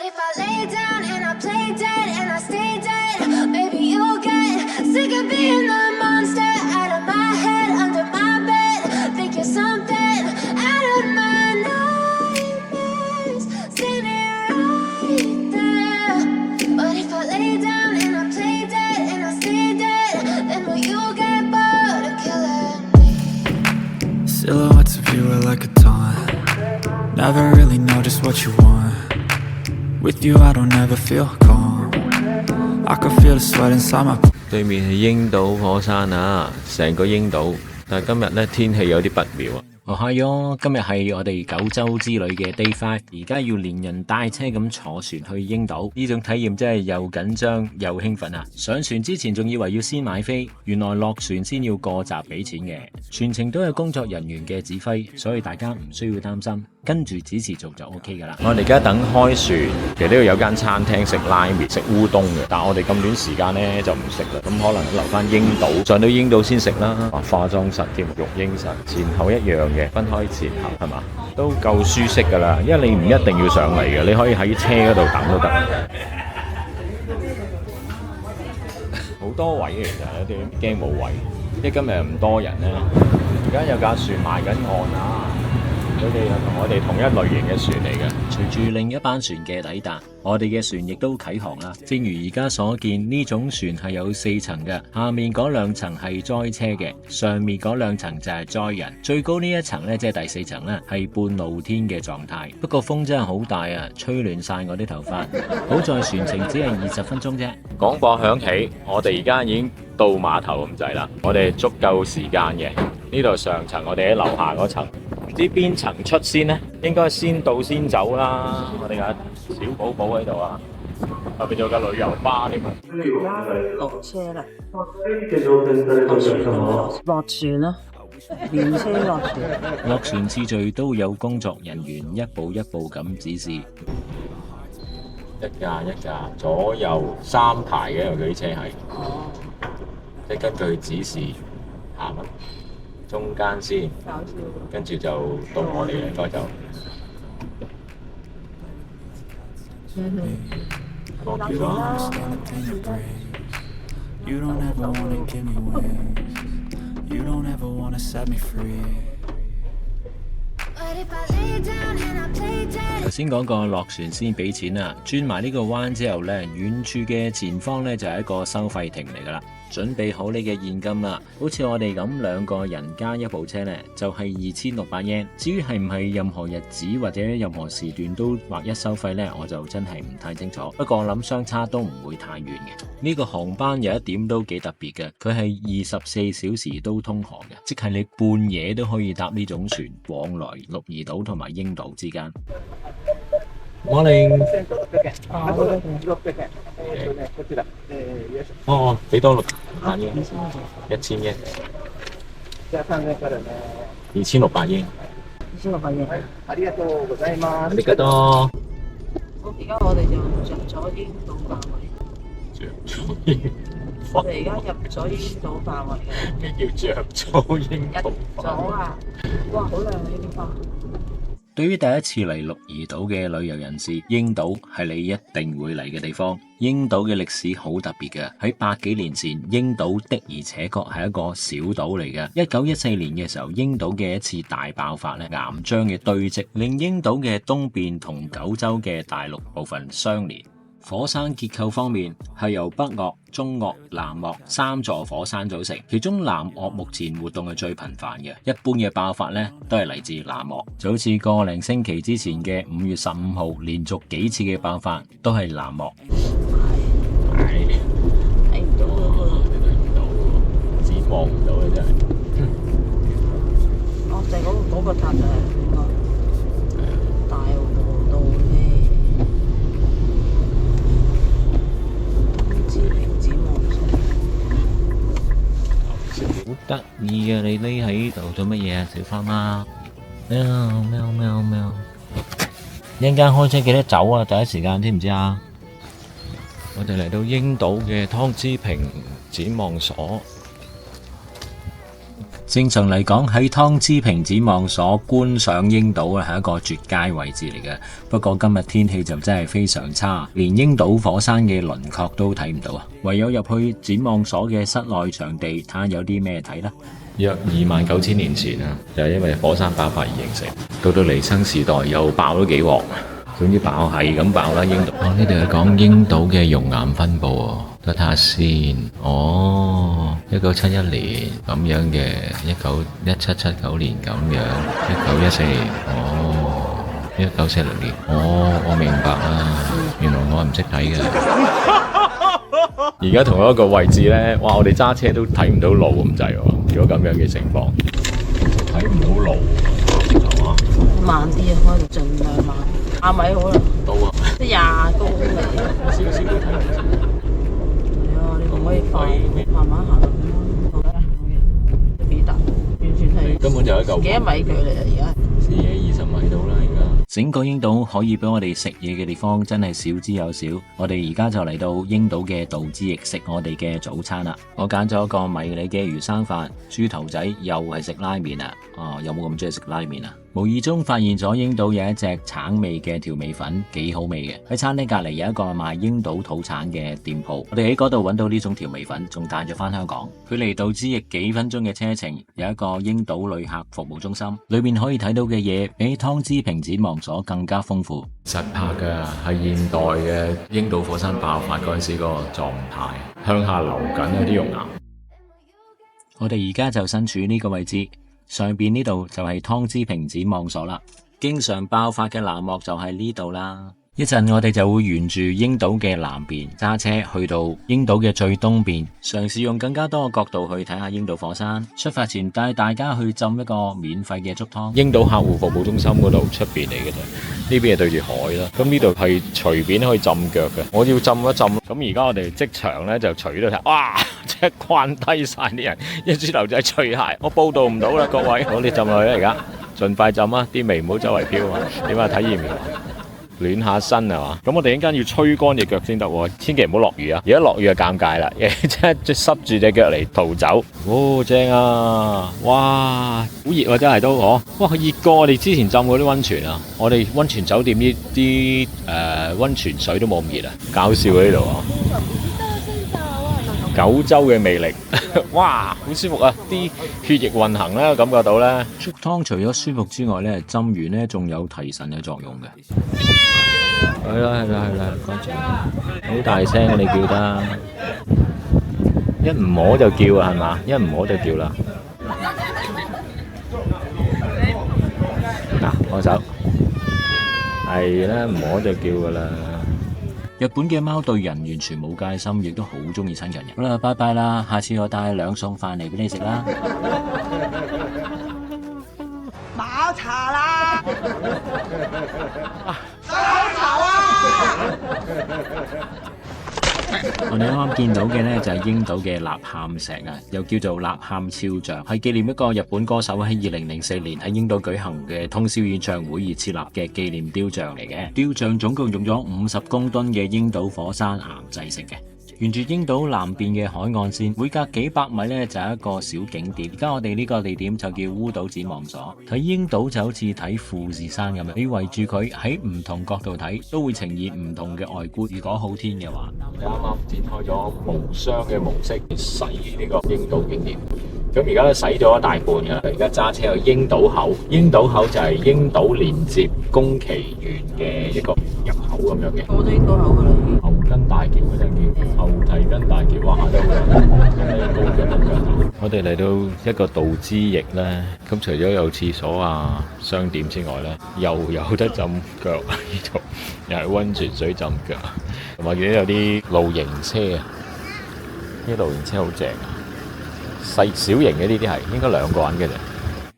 if I lay down and I play dead and I stay dead, maybe you'll get sick of being the monster out of my head, under my bed. Think you're something out of my nightmares, standing right there. But if I lay down and I play dead and I stay dead, then will you get bored of killing me? Silhouettes of you are like a taunt. Never really know just what you want. With you I don't ever feel calm. I can feel the sweat inside my. 對面係英島火山啊，成個英島，但係今日呢天氣有啲不妙啊。係喲，今日係我哋九州之旅嘅 Day 5，而家要連人帶車咁坐船去英島，呢種體驗真係又緊張又興奮啊！上船之前仲以為要先買飛，原來落船先要過閘俾錢嘅，全程都有工作人員嘅指揮，所以大家唔需要擔心，跟住指示做就 OK 噶啦。我哋而家等開船，其實呢度有間餐廳食拉麵、食烏冬嘅，但係我哋咁短時間呢就唔食啦，咁可能留翻英島，上到英島先食啦。化妝室添，育嬰室前後一樣嘅，分開前後係嘛，都夠舒適噶啦，因為你唔一定要上嚟嘅，你可以喺車嗰度等都得。好多位嘅，其實有啲驚冇位，因為今日唔多人咧。而家有架船埋緊岸啊！佢哋係同我哋同一類型嘅船嚟嘅。隨住另一班船嘅抵達，我哋嘅船亦都啟航啦。正如而家所見，呢種船係有4層嘅，下面嗰2層係載車嘅，上面嗰2層就係載人。最高呢一層呢，即係第4層呢，係半露天嘅狀態。不過風真係好大啊，吹亂晒我啲頭髮。好在船程只係20分鐘啫。廣播響起，我哋而家已經到碼頭咁滯啦，我哋足夠時間嘅。呢度上層，我哋喺樓下嗰層。唔知邊層出先呢？應該先到先走啦。我哋有小寶寶喺度啊，後邊仲有架旅遊巴添啊。落車啦，落船啦，連車落船。落船次序都有工作人員一步一步咁指示。一架一架，左右3排嘅有啲車係，即係根據指示行啊。中間先，跟住就到我哋應該就落橋啦。頭先講過落船先俾錢啊，轉埋呢個彎之後呢，遠處嘅前方呢就係一個收費亭嚟噶啦。準備好你嘅現金啦，好似我哋咁2個人加1部車呢，就係2600 yen。至於係唔係任何日子或者任何時段都劃一收費呢，我就真係唔太清楚。不過我諗相差都唔會太遠嘅。呢個航班有一點都幾特別嘅，佢係24小時都通航嘅，即係你半夜都可以搭呢種船往來鹿兒島同埋英島之間。Morning。哦，俾多600 yen， 1000 yen， 2600 yen。2600 yen。ありがとう。而家我哋就入咗英島範圍。我哋而家入咗英島範圍。咩叫着咗英島？入咗啊！哇，好靚啊呢啲花。對於第一次嚟鹿兒島嘅旅遊人士，英島係你一定會嚟嘅地方。英島嘅歷史好特別嘅，喺100幾年前，英島的而且確係一個小島嚟嘅。1914年嘅時候，英島嘅一次大爆發咧，岩漿嘅堆積令英島嘅東邊同九州嘅大陸部分相連。火山結構方面係由北岳、中岳、南岳3座火山組成，其中南岳目前活動係最頻繁嘅，一般嘅爆發呢都係嚟自南岳，就好似個零星期之前嘅5月15號，連續幾次嘅爆發都係南岳。睇唔到啊！只望唔到嘅真係。哦，就係嗰個塔就係應該大和道咩？好得意啊！你匿喺度做乜嘢啊，小花貓？喵喵喵喵！一陣間開車記得走啊！第一時間知唔知啊？我哋嚟到英島嘅湯之平展望所，正常嚟講，喺湯之平展望所觀賞鷹島係一個絕佳位置嚟嘅。不過今日天氣就真係非常差，連鷹島火山嘅輪廓都睇唔到啊！唯有入去展望所嘅室內場地睇下有啲咩睇啦。約29,000年前啊，就係因為火山爆發而形成，到尼生時代又爆咗幾鑊，總之爆係咁爆啦。鷹島，呢度係講鷹島嘅熔岩分佈喎，都睇下先。1971年咁樣嘅，1779年咁樣，1914年，1946年，我明白啦，原來我係唔識睇嘅。而家同一個位置呢，哇！我哋揸車都睇唔到路咁滯喎。如果咁樣嘅情況，睇唔到路，係嘛？慢啲啊，開到盡量慢。米好啦，到啊，即20公里。少少都睇唔到。係啊，你唔可以快，慢慢行咁咯。好啦，都幾大，完全係根本就係一嚿幾多米距離啊！而家視野20米到啦，而家。整個鷹島可以俾我哋食嘢嘅地方真係少之又少。我哋而家就嚟到鷹島嘅道之驛食我哋嘅早餐啦。我揀咗個迷你嘅魚生飯、豬頭仔，又係食拉麵啊！有冇咁中意食拉麵啊？無意中發現咗鷹島有一隻橙味嘅調味粉，幾好味嘅。喺餐廳隔籬有一個賣鷹島土產嘅店鋪，我哋喺嗰度揾到呢種調味粉，仲帶咗翻香港。距離道之驛幾分鐘嘅車程，有一個鷹島旅客服務中心，裏面可以睇到嘅嘢比湯之平展望所更加豐富。實拍嘅係現代嘅鷹島火山爆發嗰陣時個狀態，向下流緊嗰啲熔岩。我哋而家就身處呢個位置。上邊呢度就係湯之平展望所啦，經常爆發嘅欄目就係呢度啦。一陣我哋就會沿住鷹島嘅南邊揸車去到鷹島嘅最東邊，嘗試用更加多嘅角度去睇下鷹島火山。出發前帶大家去浸一個免費嘅竹湯。鷹島客戶服務中心嗰度出邊嚟嘅啫，呢邊係對住海啦。咁呢度係隨便可以浸腳嘅，我要浸一浸。咁而家我哋即場咧就除咗睇，哇！即係慣低晒啲人，一豬頭仔除鞋，我報道唔到啦，各位，我哋浸落去啦而家，盡快浸啊！啲味唔好周圍飄啊！點啊？體驗完？暖下身係嘛？咁我哋一陣間要吹乾隻腳先得喎，千祈唔好落雨啊！而家落雨就尷尬啦，即係濕住隻腳嚟逃走。正啊！哇，好熱啊，真係都哇，熱過我哋之前浸嗰啲溫泉啊！我哋溫泉酒店呢啲溫泉水都冇咁熱啊！搞笑喺呢度啊！九州嘅魅力，哇，好舒服啊！啲血液運行咧，感覺到咧。竹湯除咗舒服之外咧，浸完咧仲有提神嘅作用嘅。係啦，乾淨，好大聲啊！你叫得，一唔摸就叫啊，係嘛？一唔摸就叫啦。嗱，放手，係啦，唔摸就叫噶啦。日本嘅貓對人完全冇戒心，亦都好中意親近人。好啦，拜拜啦，下次我帶2餸飯嚟俾你食啦。冇茶啦，冇茶啊！我哋啱啱見到嘅呢，就係鷹島嘅吶喊石啊，又叫做吶喊肖像，係紀念一個日本歌手喺2004年喺鷹島舉行嘅通宵演唱會而設立嘅紀念雕像嚟嘅。雕像總共用咗50公噸嘅鷹島火山岩製成嘅。沿住鷹島南邊嘅海岸線，每隔幾百米呢就係一個小景點。而家我哋呢個地點就叫烏島展望所。睇鷹島就好似睇富士山咁樣，你圍住佢喺唔同角度睇，都會呈現唔同嘅外觀。如果好天嘅話，啱啱展開咗無雙嘅模式洗呢個鷹島景點。咁而家都洗咗一大半㗎啦，而家揸車去鷹島口。鷹島口就係鷹島連接宮崎縣嘅一個入口咁樣嘅。我都應該口㗎啦。後根大橋嗰陣叫後提根大橋，哇，都好靚，高腳同腳。我哋嚟到一個道之驛咧，咁除咗有廁所啊、商店之外咧，又有得浸腳呢度，又係溫泉水浸腳，同埋見到有啲露營車啊，啲露營車好正啊！小型嘅呢啲係應該2個人嘅啫。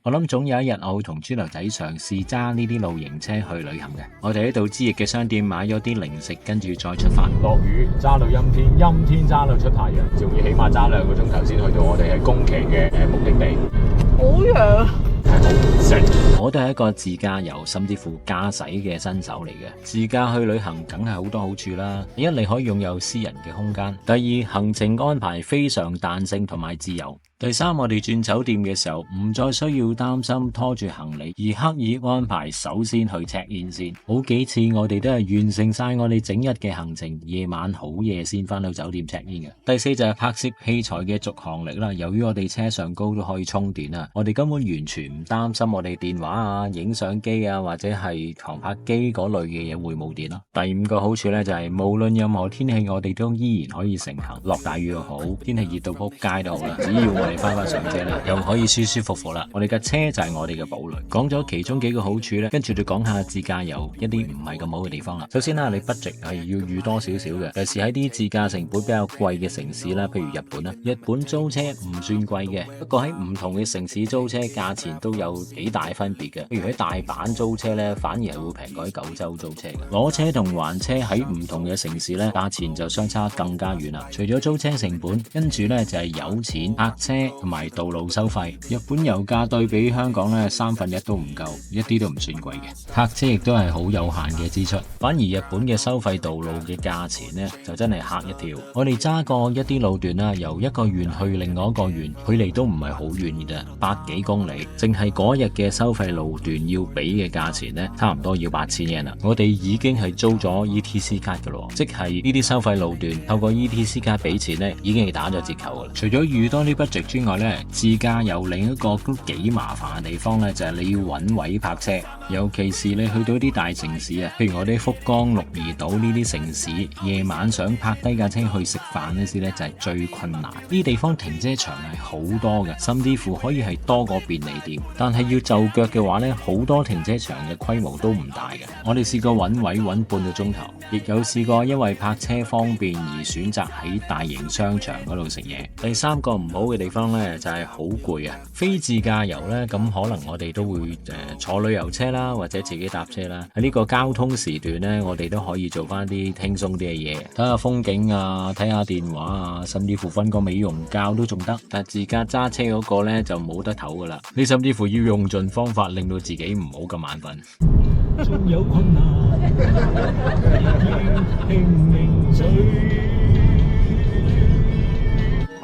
我諗總有一日我會同豬頭仔嘗試揸呢啲露營車去旅行嘅。我哋喺道之驛嘅商店買咗啲零食，跟住再出發。落雨揸到陰天，陰天揸到出太陽，仲要起碼揸2個鐘頭先去到我哋喺宮崎嘅目的地。好陽，係好正。我都係一個自駕遊甚至乎駕駛嘅新手嚟嘅。自駕去旅行梗係好多好處啦。一嚟可以擁有私人嘅空間，第二行程安排非常彈性同埋自由。第三，我哋轉酒店嘅時候唔再需要擔心拖住行李，而刻意安排首先去 check in 先。好幾次我哋都係完成晒我哋整日嘅行程，夜晚好夜先翻到酒店 check in 嘅。第四就係拍攝器材嘅續航力啦。由於我哋車上高都可以充電啊，我哋根本完全唔擔心我哋電話啊、影相機啊或者係航拍機嗰類嘅嘢會冇電咯。第五個好處咧就係無論任何天氣我哋都依然可以成行，落大雨又好，天氣熱到撲街都好啦，只要我哋翻上車啦，又可以舒舒服服啦。我哋嘅車就係我哋嘅堡壘。講咗其中幾個好處咧，跟住就講下自駕遊一啲唔係咁好嘅地方啦。首先啦，你 budget 係要預多少少嘅，尤其是喺啲自駕成本比較貴嘅城市啦，譬如日本啦。日本租車唔算貴嘅，不過喺唔同嘅城市租車價錢都有幾大分別嘅。譬如喺大阪租車咧，反而係會平過喺九州租車嘅。攞車同還車喺唔同嘅城市咧，價錢就相差更加遠啦。除咗租車成本，跟住咧就係有錢泊車同埋道路收費。日本油價對比香港咧1/3都唔夠，一啲都唔算貴嘅。泊車亦都係好有限嘅支出。反而日本嘅收費道路嘅價錢咧就真係嚇一跳。我哋揸過一啲路段啦，由一個縣去另外一個縣，距離都唔係好遠嘅啫，100幾公里。淨係嗰日嘅收費路段要俾嘅價錢咧，差唔多要8000yen啦。我哋已經係租咗 ETC 卡噶咯，即係呢啲收費路段透過 ETC 卡俾錢咧，已經係打咗折扣噶啦。除咗預多啲 budget 之外咧，自駕遊另一個都幾麻煩嘅地方咧，就係你要揾位泊車，尤其是你去到啲大城市啊，譬如我哋福岡、鹿兒島呢啲城市，夜晚想泊低架車去食飯嗰時咧，就係最困難。呢啲地方停車場係好多嘅，甚至乎可以係多過便利店，但係要就腳嘅話咧，好多停車場嘅規模都唔大嘅。我哋試過揾位揾半個鐘頭，亦有試過因為泊車方便而選擇喺大型商場嗰度食嘢。第三個唔好嘅地方咧，就係好攰啊！非自駕遊咧，咁可能我哋都會坐旅遊車啦，或者自己搭車啦。喺呢個交通時段咧，我哋都可以做翻啲輕鬆啲嘅嘢，睇下風景啊，睇下電話啊，甚至乎瞓個美容覺都仲得。但自駕揸車嗰個咧就冇得唞噶啦，你甚至乎要用盡方法令到自己唔好咁眼瞓。仲有困難，拼命追。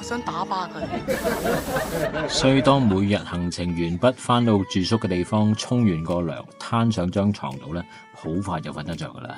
想打巴佢。所以當每日行程完畢，翻到住宿嘅地方，沖完個涼，攤上張床度咧，好快就瞓得着噶啦。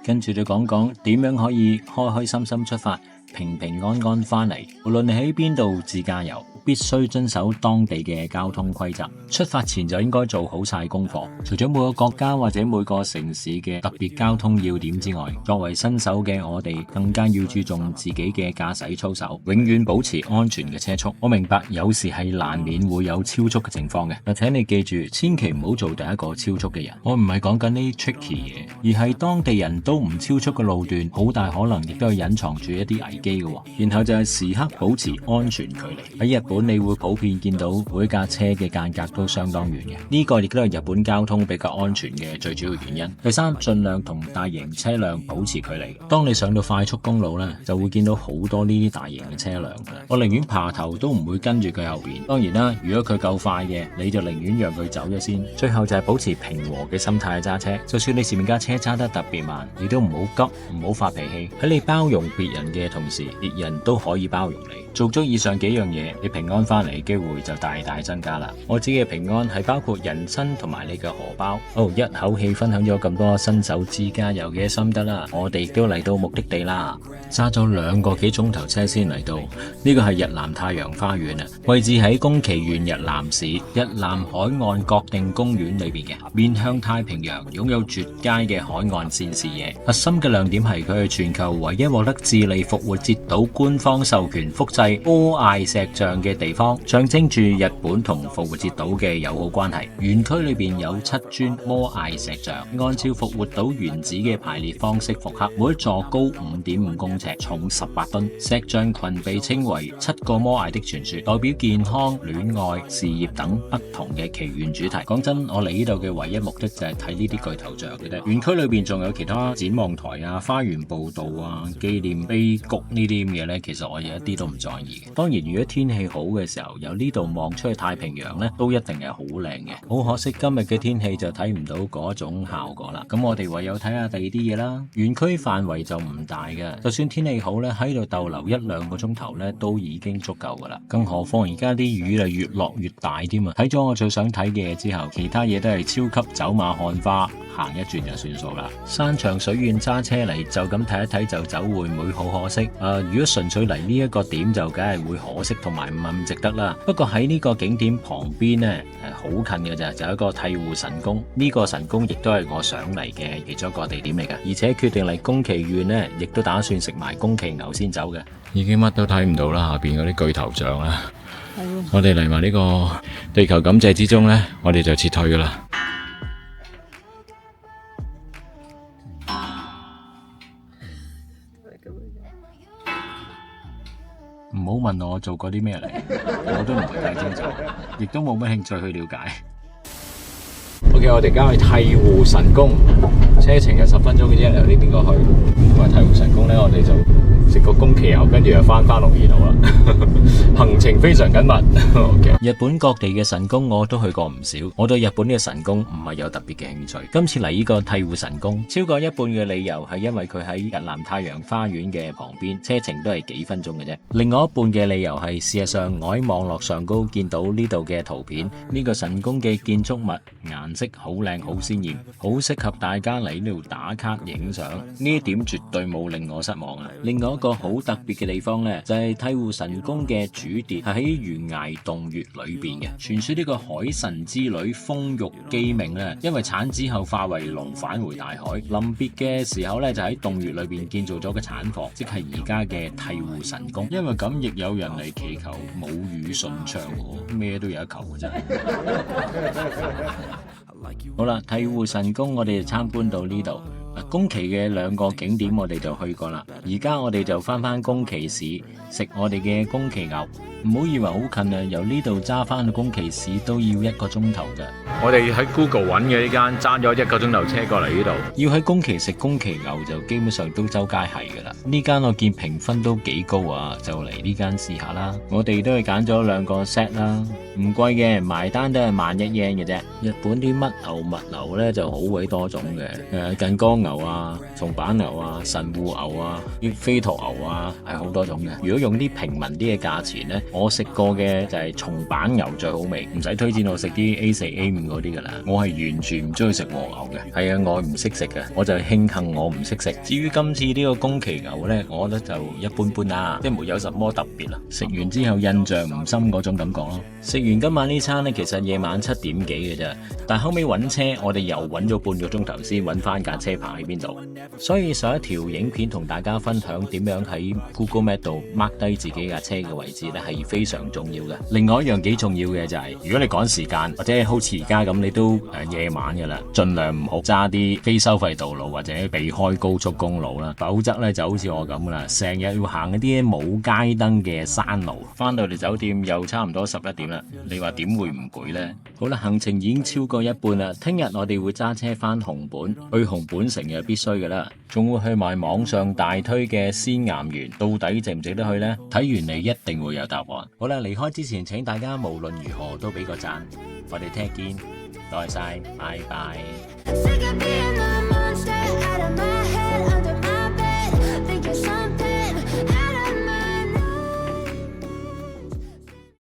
跟住就講講點樣可以開開心心出發，平平安安翻嚟。無論你喺邊度自駕遊，必須遵守當地嘅交通規則。出發前就應該做好晒功課。除咗每個國家或者每個城市嘅特別交通要點之外，作為新手嘅我哋更加要注重自己嘅駕駛操守，永遠保持安全嘅車速。我明白有時係難免會有超速嘅情況嘅，但請你記住，千祈唔好做第一個超速嘅人。我唔係講緊呢 tricky 嘢，而係當地人都唔超速嘅路段，好大可能亦都係隱藏住一啲危機嘅。然後就係時刻保持安全距離。喺日本你會普遍見到每架車嘅間隔都相當遠嘅，呢個亦都係日本交通比較安全嘅最主要原因。第三，盡量同大型車輛保持距離。當你上到快速公路咧，就會見到好多呢啲大型嘅車輛嘅。我寧願爬頭都唔會跟住佢後邊。當然啦，如果佢夠快嘅，你就寧願讓佢走咗先。最後就係保持平和嘅心態揸車，就算你前面架車揸得特別慢，你都唔好急，唔好發脾氣。喺你包容別人嘅同時，別人都可以包容你。做足以上幾樣嘢，你平安翻嚟機會就大大增加啦。我自己嘅平安係包括人生同埋你嘅荷包。一口氣分享咗咁多新手自駕遊嘅心得啦，我哋亦都嚟到目的地啦。揸咗2個幾鐘頭車先嚟到，呢個係日南太陽花園啊，位置喺宮崎縣日南市日南海岸國定公園裏邊嘅，面向太平洋，擁有絕佳嘅海岸線視野。核心嘅亮點係佢係全球唯一獲得智利復活節島官方授權複製摩艾石像嘅地方，象徵住日本同復活節島嘅友好關係。園區裏邊有7尊摩艾石像，按照復活島原址嘅排列方式復刻，每一座高5.5公尺，重18噸。石像群被稱為7個摩艾的傳說，代表健康、戀愛、事業等不同嘅祈願主題。講真，我嚟呢度嘅唯一目的就係睇呢啲巨頭像嘅啫。園區裏邊仲有其他展望台啊、花園步道啊、紀念碑谷呢啲咁嘢呢，其實我有一啲都唔在意嘅。當然，如果天氣好嘅時候，由呢度望出去太平洋呢，都一定係好靚嘅。好可惜今日嘅天氣就睇唔到嗰種效果啦。咁我哋唯有睇下第二啲嘢啦。園區範圍就唔大嘅，就算天氣好呢，喺度逗留1-2個鐘頭呢，都已經足夠噶啦。更何況而家啲雨啊越落越大添啊！睇咗我最想睇嘅嘢之後，其他嘢都係超級走馬看花，行一轉就算數啦。山長水遠揸車嚟就咁睇一睇就走，會唔會好可惜？如果純粹嚟呢一個點就梗係會可惜同埋唔係咁值得啦。不過喺呢個景點旁邊呢，好近嘅咋，就有一個替戶神宮。呢個神宮亦都係我想嚟嘅其中一個地點嚟嘅，而且決定嚟宮崎縣呢，亦都打算食埋宮崎牛先走嘅。已經乜都睇唔到啦，下邊嗰啲巨頭像啦。我哋嚟埋呢個地球感謝之中呢，我哋就撤退噶啦。唔好問我做過啲咩嚟，我都唔係太清楚，亦都冇乜興趣去了解。OK， 我哋而家去替戶神宮，車程有10分鐘嘅啫，由呢邊過去。咁啊，替戶神宮呢，我哋就食個宮崎牛，跟住又翻鹿兒島啦。行程非常緊密。Okay. 日本各地嘅神宮我都去過唔少，我對日本嘅神宮唔係有特別嘅興趣。今次嚟呢個替戶神宮，超過一半嘅理由係因為佢喺日南太陽花園嘅旁邊，車程都係幾分鐘嘅啫。另外一半嘅理由係事實上我喺網絡上高見到呢度嘅圖片，呢個神宮嘅建築物顏色好靚好鮮豔，好適合大家嚟呢度打卡影相。呢一點絕對冇令我失望啊！另外一個好特別嘅地方呢，就係替戶神宮嘅主殿係喺懸崖洞穴裏邊嘅。傳說呢個海神之女豐玉姬命呢，因為產子後化為龍返回大海，臨別嘅時候呢，就喺洞穴裏邊建造咗個產房，即係而家嘅替戶神宮。因為咁，亦有人嚟祈求母乳順暢，咩都有得求嘅真係。好啦，替戶神宮我哋就參觀到呢度。宮崎嘅2個景點我哋就去過啦，而家我哋就翻宮崎市食我哋嘅宮崎牛。唔好以為好近啊，由呢度揸翻去宮崎市都要1個鐘頭㗎。我哋喺 Google 揾嘅呢間揸咗1個鐘頭車過嚟呢度。要喺宮崎食宮崎牛就基本上都周街係㗎啦。呢間我見評分都幾高啊，就嚟呢間試下啦。我哋都係揀咗2個 set 啦，唔貴嘅，埋單都係11 yen 嘅啫。日本啲乜牛物牛呢就好鬼多種嘅，近江牛啊、松板牛啊、神戶牛啊、飛驒牛啊，係好多種嘅。如果用啲平民啲嘅價錢呢，我食過嘅就係松板牛最好味，唔使推薦我食啲 A4、A5 嗰啲噶啦。我係完全唔中意食和牛嘅，係啊，我唔識食嘅，我就慶幸我唔識食。至於今次呢個宮崎牛呢，我覺得就一般般啦，即係沒有什麼特別啦。食完之後印象唔深嗰種感覺咯。食完今晚呢餐呢，其實夜晚7點幾嘅啫，但後尾揾車，我哋又揾咗半個鐘頭先揾翻架車牌喺邊度。所以上一條影片同大家分享點樣喺 Google Map 度 mark 低自己架車嘅位置呢，係非常重要嘅。另外一樣幾重要嘅就係，如果你趕時間或者好似而家咁，你都夜晚嘅啦，盡量唔好揸啲非收費道路或者避開高速公路啦，否則呢就好似我咁啦，成日要行一啲冇街燈嘅山路，翻到嚟酒店又差唔多11點啦，你話點會唔攰呢？好啦，行程已經超過一半啦，聽日我哋會揸車翻熊本，去熊本城又必須嘅啦，仲會去埋網上大推嘅仙岩園，到底值唔值得去呢？睇完你一定會有答案。好啦，離開之前請大家無論如何都俾個讚，我哋聽日見，多謝晒，拜拜。